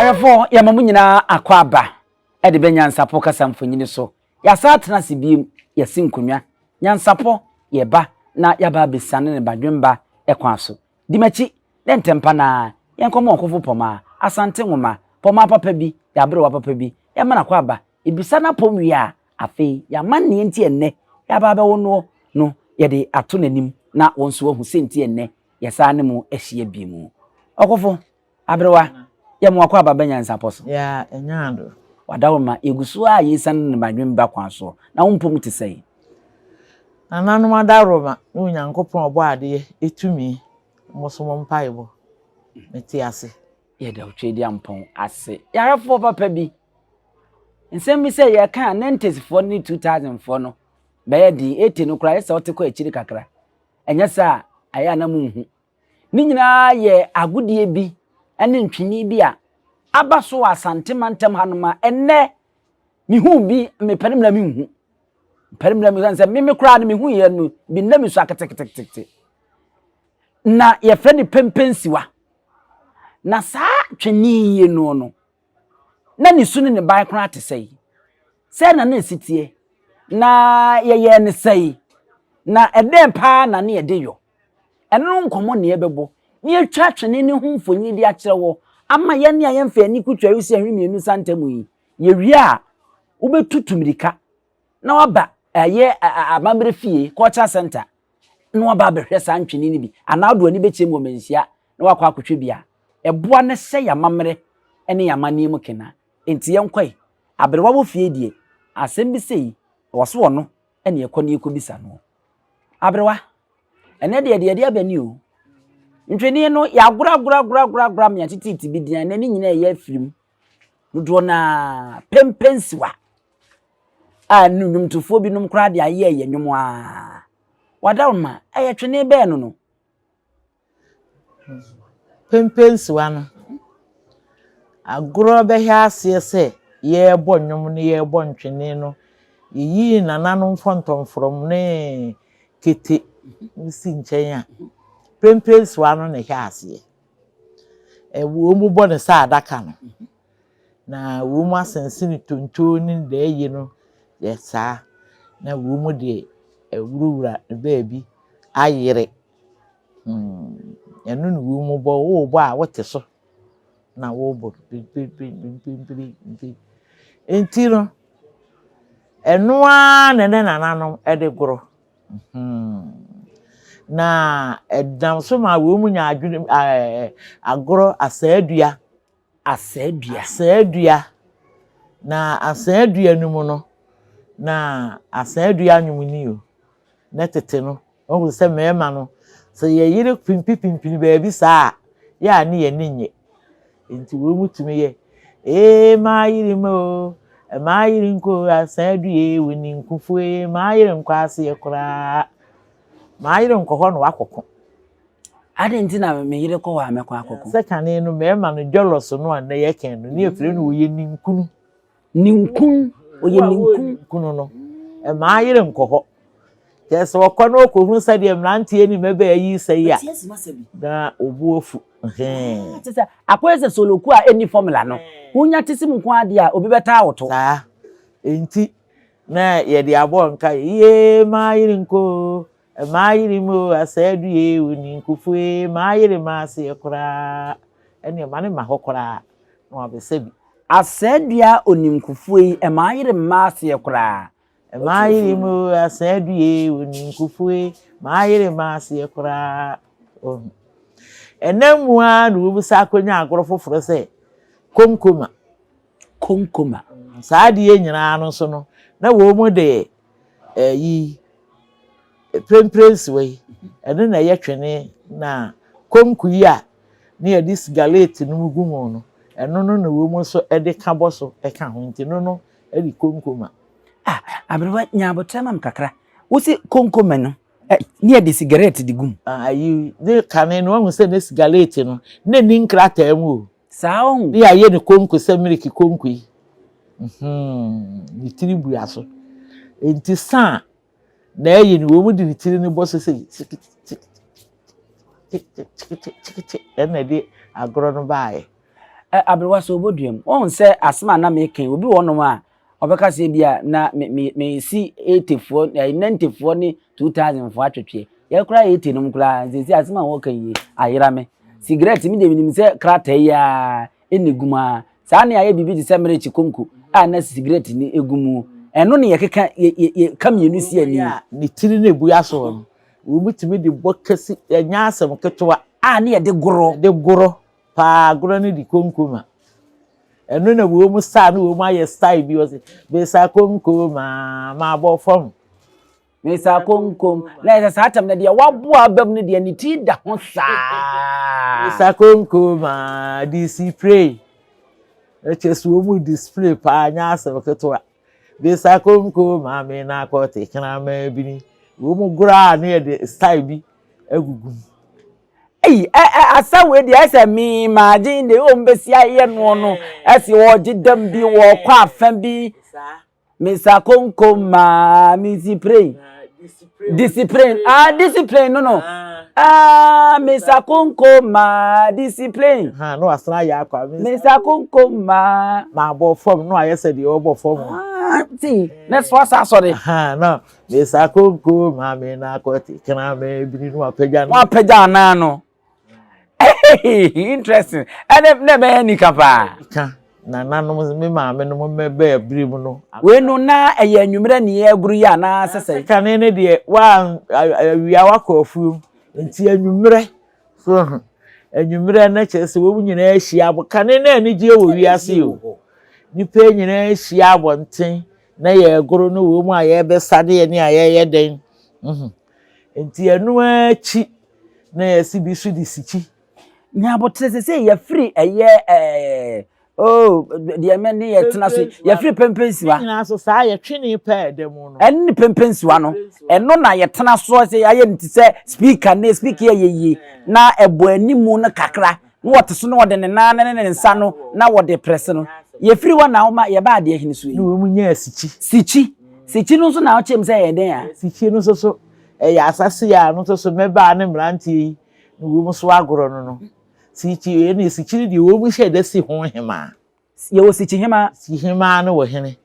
Ayefo ya mamu nyina akwaba e de benyansapo kasamfonyini so ya satena sibiem ya sinkonwa nyansapo ye ba na ya ba besane ne badwemba ekwan so dimachi ne ntempa na yenkomo okofo poma asante nwoma poma papa bi ya bere wa papa bi ya mana kwaba ibisa na pomwi a afi ya manne enti enne ya ba be wono no ye de ato nanim na wonso wahu senti enne ya sa ne mu ehie bi mu okofo abrewa ya mu akwa baba NYANSAPO so ya enyando wadawma egusu a yesan ne badwemba kwan so na wompom te sei ananu adaroma no nyankopon obo ade etumi mosomo mpaibo meti ase ye da otwedi ampon ase yarefo papa bi nsem bi se ye kan 90s ni 2004 no be di 80 no kra yesa otekọ akiri kakra enye sa aya na munhu ni nyina ye agudie bi ene ntwini bi a abaso Asante mantem hanoma enne mihu bi meparimla mihu parimla mi sanse mimi kra na mihu ye no bi na mi so akateketekete na ye freni Penpensiwa na sa twini ye no na ni sunu ne bai kra te sei se na na sitie na ye ne sei na eden pa na ne ede yo eno nkomo ne ebebo ni atwa twene ne hu mfonyi di akere wo ama ye ne aye mfa ani kutwa yusi ahwemienu santamu yi ye wi a ubetutumirika na waba aye amamre fie culture center na waba behwe santwene ni bi anado ani bechem wo manhia na wakwa akotwe bia eboa ne hye ya mamre ene ya mane mu kena enti yenkwai abrewa wo fie die asem bi sei woso no ene ekone ekobisa no abrewa ene de abani o ntweni no ya gura me atititi bi dia na ni nyina ye afirim dodo na Penpensiwa a nunum tufo bi num kra de aye ye nwom a wadawma aye twene be no Penpensiwa no agoro be hia ase se ye bo nwom ne ye bo ntwene no yi nananu fontomfrom ne kete nsi nchen a Penpensiwa no ne hia ase wo mu bo ne sa adaka no na wo mu asense tonto ni da yi no yesa na wo mu de ewurawura baabi ayire enu no wo mu bo a wote so na wo bo enti no enu a ne nanano ede goro na edam so ma wo mu nya adwene agoro asadua na asadua no mu no na asadua nwumni o na tete no o se mema no se ye yire pimpi baabi saa ya ne ye ninye enti wo mu tumi ye ma yire mo ma yire nko asadua woni nkufu ma yire nko ase ye kura ma yire nko ho no akoko ade nti na me yire ko wa mekọ akoko se kane no mema no jealous no an ye ken no ne afire no wo ye ninkunu oye ninkunu no ma yire nko ho yes wokọ no ko hu sa de mrantie ni mebe ayi sai ya da obuofu tese akwese soloku a eni formula no hunya tisim nko ade a obi beta awoto saa enti na ye de abo nka ye ma yire nko ma yire mo asadue woni nkufu ma yire ma se kura ene ma ne ma hokura no abesebi asadua onimkufu e ma yire ma se kura ma yire mo asadue woni nkufu ma yire ma se kura enemu a no bu sa akonya agoro foforo se konkoma saa de nyina no so no na wo mu de yi Penpensiwa ene na ye twene na konkuyi a ne ye dis galate no gumo no eno no na wo mu so e de kabo so e ka ho nti no e di konkoma abrewa nyabotama mkakra wosi konkoma no ne ye de cigarette di gum ayi de kane no hu se ne galate no ne ni nkrata mu o sao ne ya ye ne konku se miliki konkuyi ni tribu aso enti sa na ye ni wo mu di tiri ni boso se tik ena de agoro no baaye Abrewa so oboduam won se asema na meken obi wonom a obeka se bia na me si 84 94 ni 2000 fo atwetwe ye kura 80 num kura nzi asema wo kan yi ayira me cigarette mi de minim se krata ya eniguma saa ne aye bibi di se mere chikonko a na cigarette ni egumu eno ne ye keka kam yenu si ani ni tiri na ebu aso no wo mutimi de bokasi nya asem ketwa a ne ye de goro pa goro ni di konkoma eno na wo mu sa na wo mu aye style bi o se be sa konkoma ma bo fom me sa konkom na sa atam na de wabo abam ne de ni ti da ho saa be sa konkoma display echesu wo mu display pa nya asem ketwa be sa konkoma me na akote kana ma bini wo mu gura na de style bi agugu asa we dey asa mi imagine de o mbesi aye no esi wo gidam bi wo kwa afan bi Mr. Konkoma discipline discipline no Mr. Konkoma discipline no asra ya kwa Mr. Konkoma ma bo form no ayese de o bo form see next one sorry no Mr. Konkoma me na akote kana ma bini no apagya na no interesting and never any kapa na nanom me ma me no me ba abrim no we no na eye anwumre ne ye guru ya na sese kane ne de wa awia wakofu nti anwumre so anwumre na chese wo nyina ahia abo kane na ani je wo wiase yo nipa nyina ahia abonten na ye guru no wo mu aye be sade ye ne aye ye den nti anu achi na ye si bi su di sichi nya botre se ye free eye oh the men ye tena so ye free Penpensiwa na so sa ye twene pa dem no en Penpensiwa no eno na ye tena so se aye nti se speaker na speaker ye na ebo animu na kakra na wote so na wode ne na ne nsa no na wode press no ye free wa na oma ye ba de hini so yi no mu nya sichi no so na o chem se ye den a sichi no so ya asase ya no so meba ne mrantie no wo so agoro no sichi ye ne sichi de wo mu hye da si ho hema ye wo sichi hema si hema no wo hene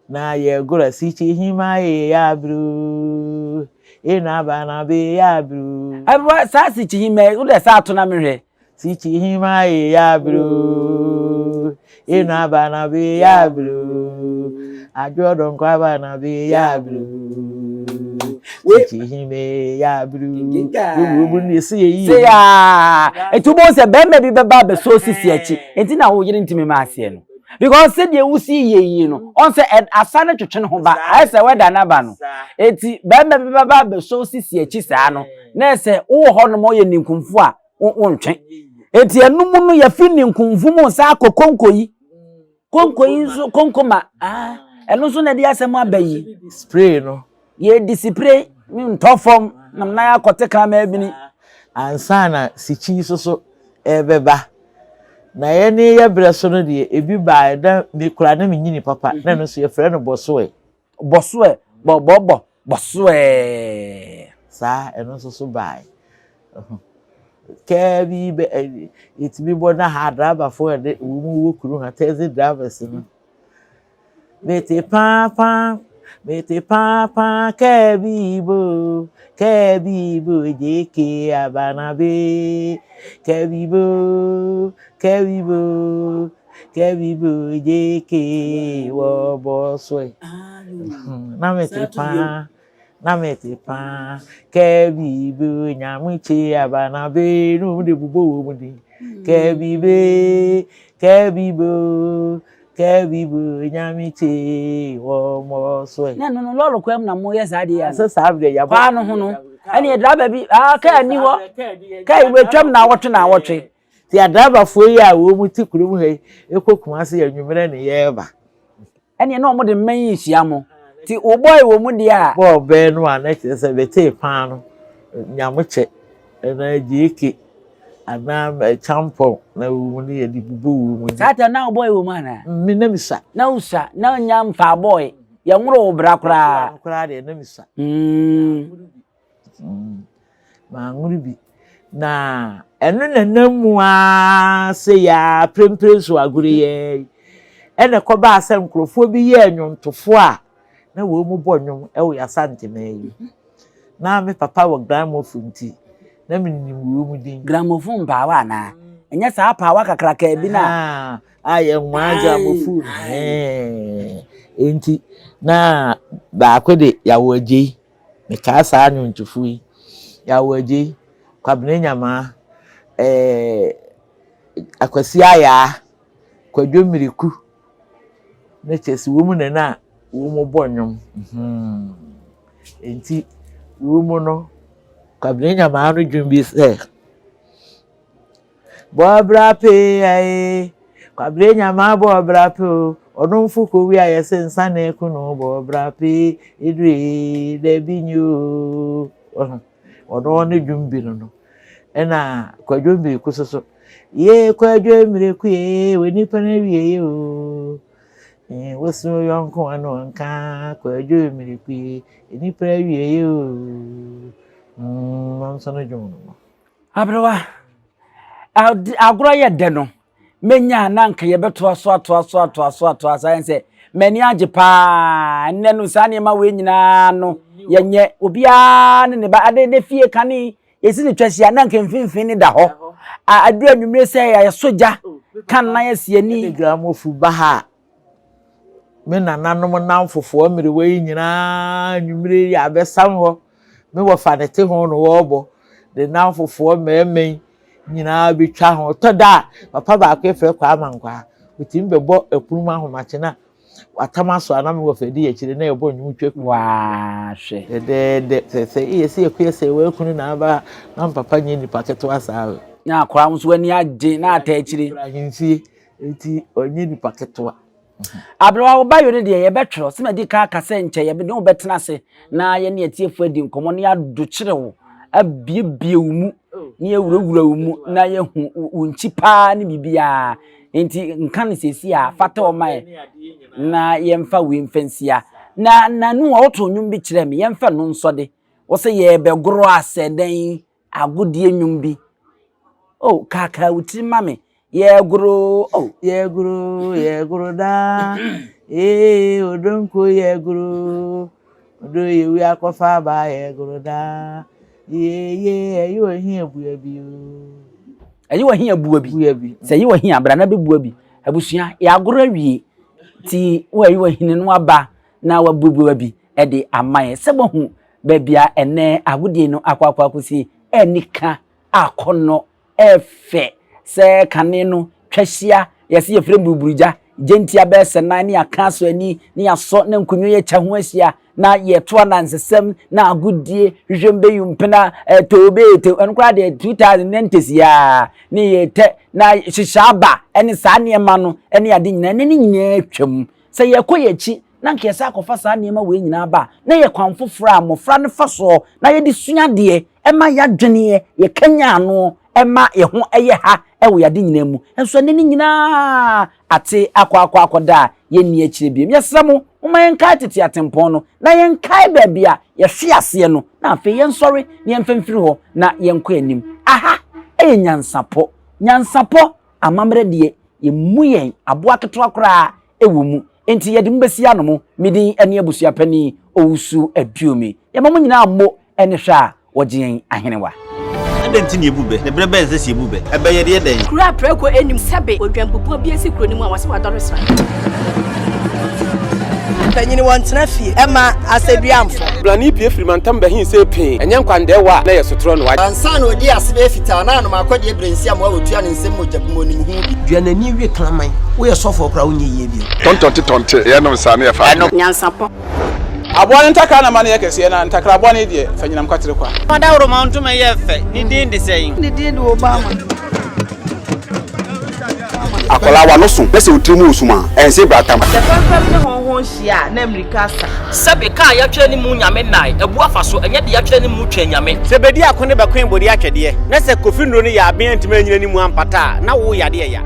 na ye gora sichi hema ye ya bru na ba na be ya bru abwa sa sichi hema wo de sa ato na mehwe sichi hema ye ya bru na ba na be ya bru ajodon kwa ba na be ya bru sichi hema ya bru wo ni se yi se ya etubo se be me bi beba be so sisi achi enti na wo yire ntimi ma ase no because se de wusi yeyi no on se asane twetwe ho ba ai se weda na ba no enti be me bi beba be so sisi achi saa no na se wo ho no mo ye ninkumfu a wontwe enti enum no ya fi ninkumfu mo sa kokonkoyi so konkoma eno so na de asem abayi spray no ye display mi ntofom nam na akote ka ma bini ansana sichi so ebeba na ye ne ye breso no de ebi ba da mi kura na mi nyini papa na no so ye frɛ no bosoe sa eno so bai kebi be it bi bona ha driver for de wo kuru ha taxi drivers no mete papa kebibo jeke abanabe kebibo jeke wo boswe na mete pa kebibo nyamuche abanabe no de bubo wo mu di kebibo nyamiche wo mo so na no lolo kwam na mo yes ade ya so sabre ya kwa no ho no ene driver bi ka ni ho ka iwe twam na wotwe ti driver fo yi a wo mu ti kuru mu he ekokuma se ya nwumere ne ye ba ene na omo de man yi hia mo ti o boy wo mu de a bo be no a na ti se be te pa no nyamuche na jike ana champo na wo ni di bubu wo sata na boy wo mana mi na misa na usa na nyam fa boy ya nworo wo bra kra de na misa ma nguru bi na eno na namu a se ya Penpensiwa aguri ye ene ko ba asem krofo bi ye nwuntofo a na wo mu bo nwum e wo Asante na yi na me papa wo gramophone ti na me nim wo mu din gramophone ba wa na enya sa pa wa kakraka bi na aye nwa gramophone enti na ba ko de ya wo agi me ka sa nwuntofo yi ya wo agi kwabene nyama akwasi aya kwadwo miriku na chesi wo mu na wo mu bonnwom enti wo mu no kwabene nyama anu dwumbi se bobra pe ai kwabene nyama bobra pe onumfu ko wi aye sensa na eku no bobra pe idri de binyo ono ne dwumbi no ena kwadwo miriku soso ye kwadwo miriku ye weni pana wiye yo wosu yonko anu nka kwadwo miriku ye eni pana wiye yo mamsono dwuno abrewa agro ye de no menya na nka ye beto aso asanse mani age pa nne no sane ma we nyina no yenye obia ne ba ade ne fie kane yesi ne twahia na nka mfimfin ne da ho adura nwumre se ya soja kan na yesi ani gramofu ba ha me nananom namfofo mere we nyina nwumre ya besam ho me wo fanete ho no wo bo de namfofo meme nyina betwa ho toda papa ba ko efe kwa amankwa utim bebo ekuruma ahomache na watamaso ana me wo fedi ya chire na ebo nwumtwe wa hwe de se yesi ekuyese we kunu na ba na papa nyi nipa keto asa na akora muso ani age na ata achire ahimfie enti onye nipa keto abrewa wo ba yo ne de ye betro se ma di ka kase nche ye be no betena se na ye ne atiefo adi nkomo ne ado kire wo abiebie mu ne ewurawura mu na ye hu unchi pa ne bibia enti nka ne sesi a fata o mai na ye mfa we mfansia na nu a oto nwum bi kire me ye mfa no nso de wo se ye be goro aseden agudie nwum bi oh kaka uti mame ye guru da odonko ye guru odo ye wi akofa ba ye guru da ye yo hin abua bi ayi wo hin abua bi se yi wo hin abra na be bua bi abusua ya guru awie ti wo ayi wo hin no aba na wa bubua bi e de amaye se bo hu ba bia ene agudie no akwakwa kusi enika akono efe se kane no twahia yesi ye frem buburuja gentia be se na ne akaso ani ne aso na nkunyo ye cha ho asia na ye to na nsesem na agudie hwembe yumpena tobe te enkura de 2090 ya ne ye te na hihaba ene sa ne ma no ene ade nyina ne nyina atwam se ye koyechi na nke sa akofa sa ne ma we nyina ba na ye kwanfofra amofra ne faso na ye di sunyade ema ya dwene ye kanya ano ema ye ho eye ha ewo yade nyina mu enso ne nyina ate akwakoda ye ni akire biem yesamo uma yenka tete atempon no na yenka ba bia ye hwe ase no na afi yen sori ne yemfamfiri ho na yenko anim aha nyansapo amamre de ye muyen aboa keto akora ewo mu enti ye de mbesi anomo midin ene abusua pani owusu aduomi ye mamu nyina ammo ene hwa wogyen ahenewa Denti ni bube ne brebe nse si bube ebe ye de den kura preko enim sebe odwampupu bi esi kronimu a wase wadoresa tanyini wontena fie ema aseduamfo blani pie frimantam be hin se pin enye nkwande wa na ye sotro no wa ansa na odi asebe fita na no makodi ebrensi am wa otua ne nsem mojabumonim hu bi duanani wie klaman wo ye sofo okra wo nye ye bi tontonte ye no sa na ye fa nyansapo abone ntaka na mane ye kese na ntakra abone de fanyinam kwatere kwa mada woro ma ntuma ye fe ni din de sein ni din de obama akola wa no so pese utrimu usuma ense bratam tefafam ne honhon hia na amerika sa sebe ka ya twa ni mu nyame nai ebu afa so enye de ya twa ni mu twa nyame sebedi akone be kwen bodi akyede na se kofi nro ni ya aben ntime nyina ni mu ampata na wo yade ya